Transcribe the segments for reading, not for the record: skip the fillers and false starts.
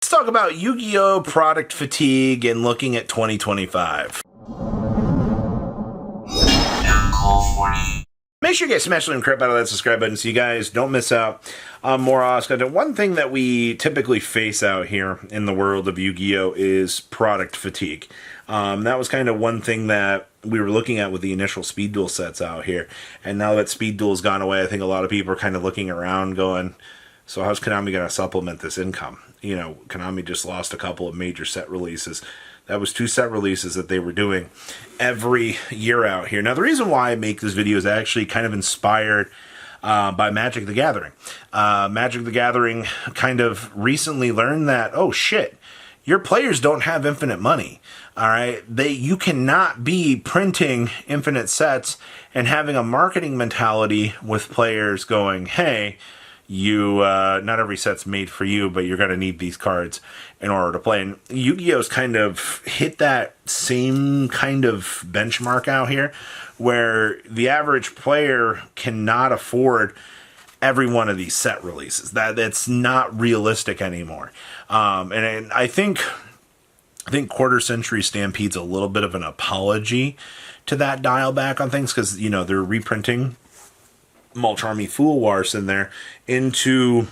Let's talk about Yu-Gi-Oh! Product fatigue and looking at 2025. Make sure you guys smash the and crap out of that subscribe button so you guys don't miss out on more awesome content. One thing that we typically face out here in the world of Yu-Gi-Oh! Is product fatigue. That was kind of one thing that we were looking at with the initial Speed Duel sets out here. And now that Speed Duel's gone away, I think a lot of people are kind of looking around going, so how's Konami going to supplement this income? You know, Konami just lost a couple of major set releases. That was 2 set releases that they were doing every year out here. Now, the reason why I make this video is actually kind of inspired by Magic the Gathering. Magic the Gathering kind of recently learned that, oh shit, your players don't have infinite money. All right, you cannot be printing infinite sets and having a marketing mentality with players going, hey, not every set's made for you, but you're going to need these cards in order to play. And Yu-Gi-Oh's kind of hit that same kind of benchmark out here, where the average player cannot afford every one of these set releases. That's not realistic anymore. And I think Quarter Century Stampede's a little bit of an apology to that dial back on things, because, you know, they're reprinting Mulcharmy Fool Wars in there into,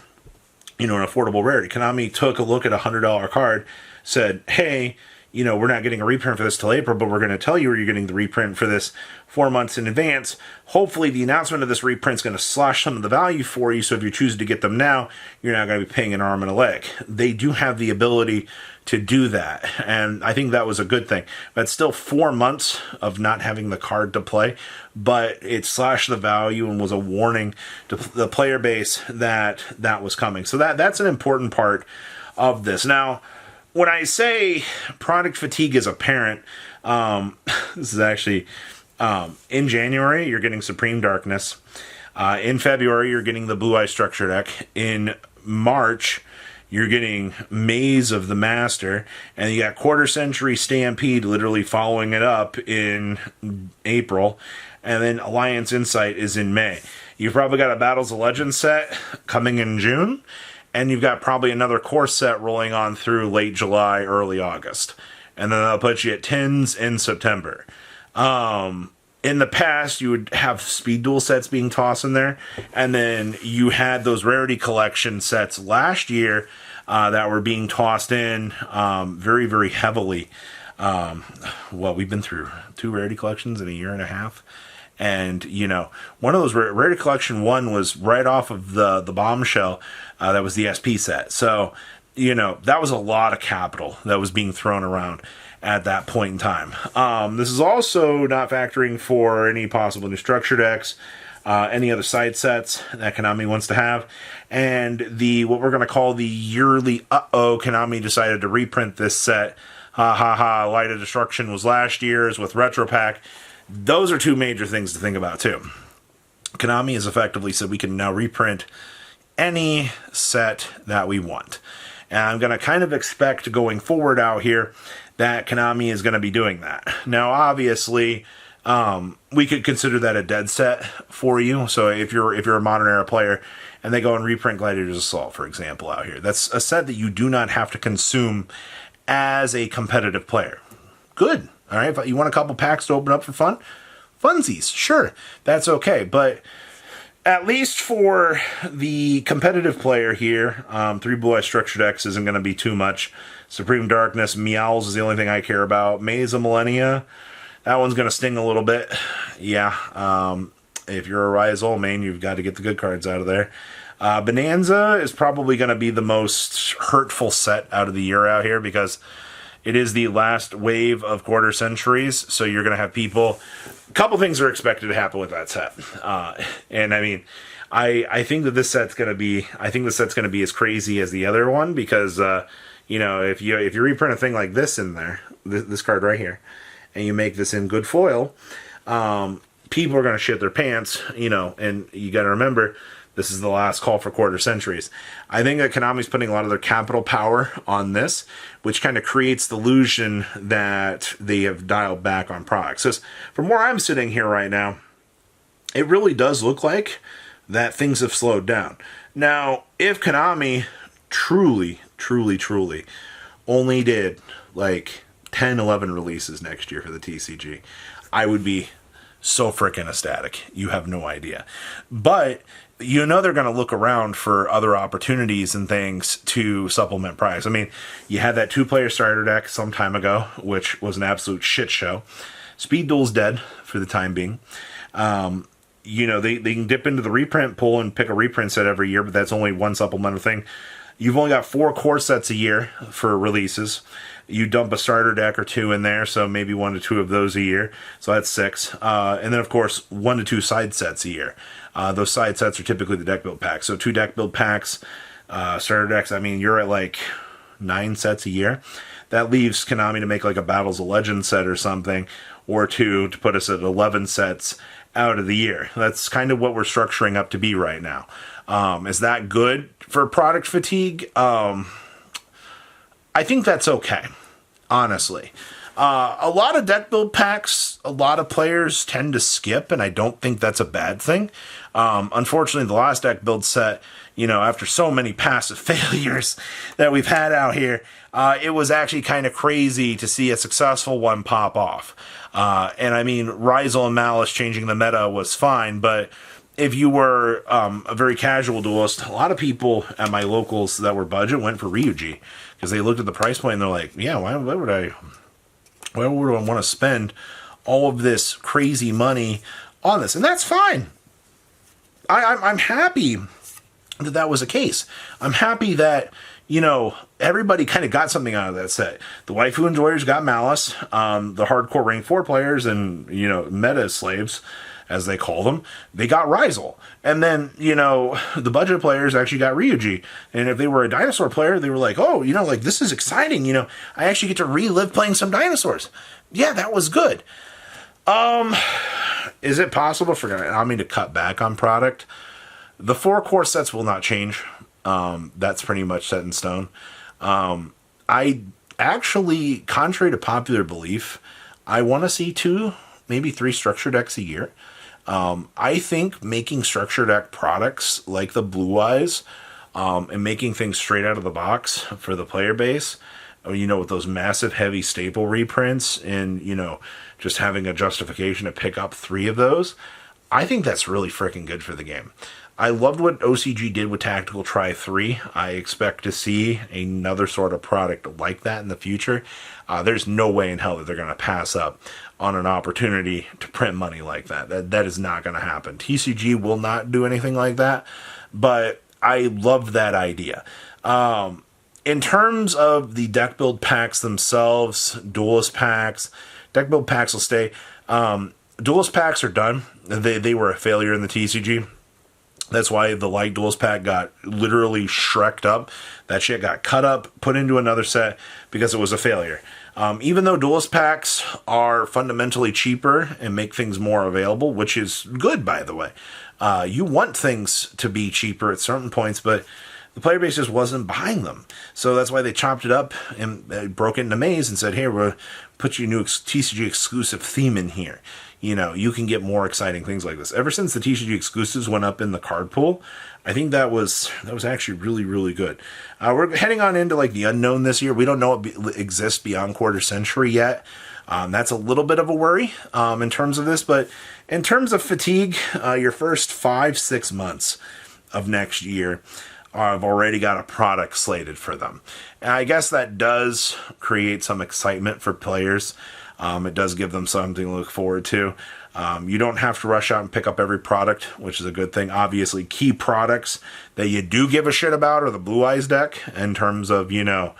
you know, an affordable rarity. Konami took a look at a $100 card, said, hey, you know, we're not getting a reprint for this till April, but we're going to tell you where you're getting the reprint for this 4 months in advance. Hopefully the announcement of this reprint is going to slash some of the value for you, so if you choose to get them now, you're not going to be paying an arm and a leg. They do have the ability to do that, and I think that was a good thing. But still 4 months of not having the card to play, but it slashed the value and was a warning to the player base that was coming. So that's an important part of this. Now, when I say product fatigue is apparent, this is actually in January, you're getting Supreme Darkness. In February, you're getting the Blue Eye Structure deck. In March, you're getting Maze of the Master, and you got Quarter Century Stampede literally following it up in April, and then Alliance Insight is in May. You've probably got a Battles of Legends set coming in June, and you've got probably another core set rolling on through late July, early August. And then that'll put you at 10s in September. In the past, you would have Speed Duel sets being tossed in there, and then you had those Rarity Collection sets last year that were being tossed in very, very heavily. Well, we've been through 2 Rarity Collections in a year and a half. And, you know, one of those Rarity Collection 1 was right off of the Bombshell. That was the SP set. So, you know, that was a lot of capital that was being thrown around at that point in time. This is also not factoring for any possible new structure decks, any other side sets that Konami wants to have, and what we're going to call the yearly Konami decided to reprint this set. Light of Destruction was last year's with Retro Pack. Those are 2 major things to think about too. Konami has effectively said we can now reprint any set that we want. And I'm going to kind of expect going forward out here that Konami is going to be doing that. Now, obviously, we could consider that a dead set for you. So if you're a modern era player and they go and reprint Gladiator's Assault, for example, out here, that's a set that you do not have to consume as a competitive player. Good. All right. If you want a couple packs to open up for fun, funsies, sure, that's okay. But at least for the competitive player here, 3 Blue Eye Structure decks isn't going to be too much. Supreme Darkness, Meowls is the only thing I care about. Maze of Millennia, that one's going to sting a little bit. Yeah, if you're a Rise Ol main, you've got to get the good cards out of there. Bonanza is probably going to be the most hurtful set out of the year out here, because it is the last wave of Quarter Centuries, so you're going to have people. A couple things are expected to happen with that set, and I mean, I think that this set's going to be. I think the set's going to be as crazy as the other one, because you know, if you reprint a thing like this in there, this card right here, and you make this in good foil, people are going to shit their pants, you know, and you got to remember, this is the last call for Quarter Centuries. I think that Konami's putting a lot of their capital power on this, which kind of creates the illusion that they have dialed back on products. So from where I'm sitting here right now, it really does look like that things have slowed down. Now, if Konami truly truly only did like 10, 11 releases next year for the TCG, I would be so freaking ecstatic. You have no idea. But you know they're going to look around for other opportunities and things to supplement price. I mean, you had that 2-player starter deck some time ago, which was an absolute shit show. Speed Duel's dead for the time being. You know, they can dip into the reprint pool and pick a reprint set every year, but that's only one supplemental thing. You've only got 4 core sets a year for releases. You dump a starter deck or 2 in there, so maybe 1 to 2 of those a year. So that's 6. And then, of course, 1 to 2 side sets a year. Those side sets are typically the deck build packs. So 2 deck build packs, starter decks. I mean, you're at like 9 sets a year. That leaves Konami to make like a Battles of Legends set or something, or 2 to put us at 11 sets out of the year. That's kind of what we're structuring up to be right now. Is that good for product fatigue? I think that's okay, honestly. A lot of deck build packs, a lot of players tend to skip, and I don't think that's a bad thing. Unfortunately, the last deck build set, you know, after so many passive failures that we've had out here, it was actually kind of crazy to see a successful one pop off. And I mean, Rizal and Malice changing the meta was fine, but if you were a very casual duelist, a lot of people at my locals that were budget went for Ryuji because they looked at the price point and they're like, yeah, why would I want to spend all of this crazy money on this? And that's fine. I'm happy that was the case. I'm happy that, you know, everybody kind of got something out of that set. The waifu enjoyers got Malice. The hardcore rank 4 players and, you know, meta slaves, as they call them, they got Rizal. And then, you know, the budget players actually got Ryuji. And if they were a dinosaur player, they were like, oh, you know, like, this is exciting. You know, I actually get to relive playing some dinosaurs. Yeah, that was good. Is it possible for Konami to cut back on product? The 4 core sets will not change. That's pretty much set in stone. I actually, contrary to popular belief, I want to see 2, maybe 3 structure decks a year. I think making structure deck products like the Blue Eyes, and making things straight out of the box for the player base, you know, with those massive heavy staple reprints and, you know, just having a justification to pick up 3 of those, I think that's really freaking good for the game. I loved what OCG did with Tactical Try 3. I expect to see another sort of product like that in the future. There's no way in hell that they're going to pass up on an opportunity to print money like that. That is not going to happen. TCG will not do anything like that, but I love that idea. In terms of the deck build packs themselves, duelist packs, deck build packs will stay. Duelist packs are done. They were a failure in the TCG. That's why the Light Duels pack got literally shreked up. That shit got cut up, put into another set because it was a failure. Even though Duelist packs are fundamentally cheaper and make things more available, which is good, by the way. You want things to be cheaper at certain points, but the player base just wasn't buying them. So that's why they chopped it up and broke it into Maze and said, here, we'll put your new TCG exclusive theme in here. You know, you can get more exciting things like this. Ever since the TCG exclusives went up in the card pool, I think that was actually really, really good. We're heading on into like the unknown this year. We don't know what exists beyond Quarter Century yet. That's a little bit of a worry in terms of this, but in terms of fatigue, your first 5-6 months of next year, I've already got a product slated for them. And I guess that does create some excitement for players. It does give them something to look forward to. You don't have to rush out and pick up every product, which is a good thing. Obviously, key products that you do give a shit about are the Blue Eyes deck in terms of, you know,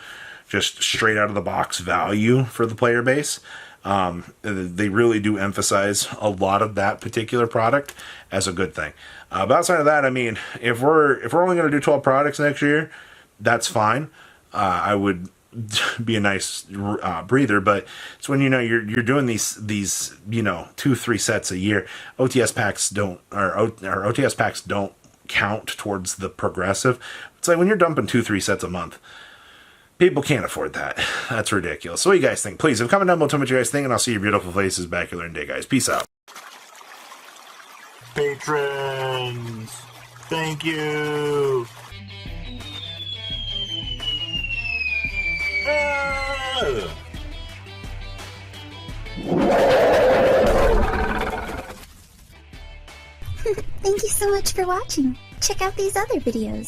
just straight out of the box value for the player base. They really do emphasize a lot of that particular product as a good thing. But outside of that, I mean, if we're only going to do 12 products next year, that's fine. I would be a nice breather, but it's when, you know, you're doing these you know, 2-3 sets a year. OTS packs don't count towards the progressive. It's like when you're dumping 2-3 sets a month. People can't afford that. That's ridiculous. So what do you guys think? Please, if comment down below, tell me what you guys think, and I'll see your beautiful faces back here in a day, guys. Peace out. Patrons, thank you. Thank you so much for watching. Check out these other videos.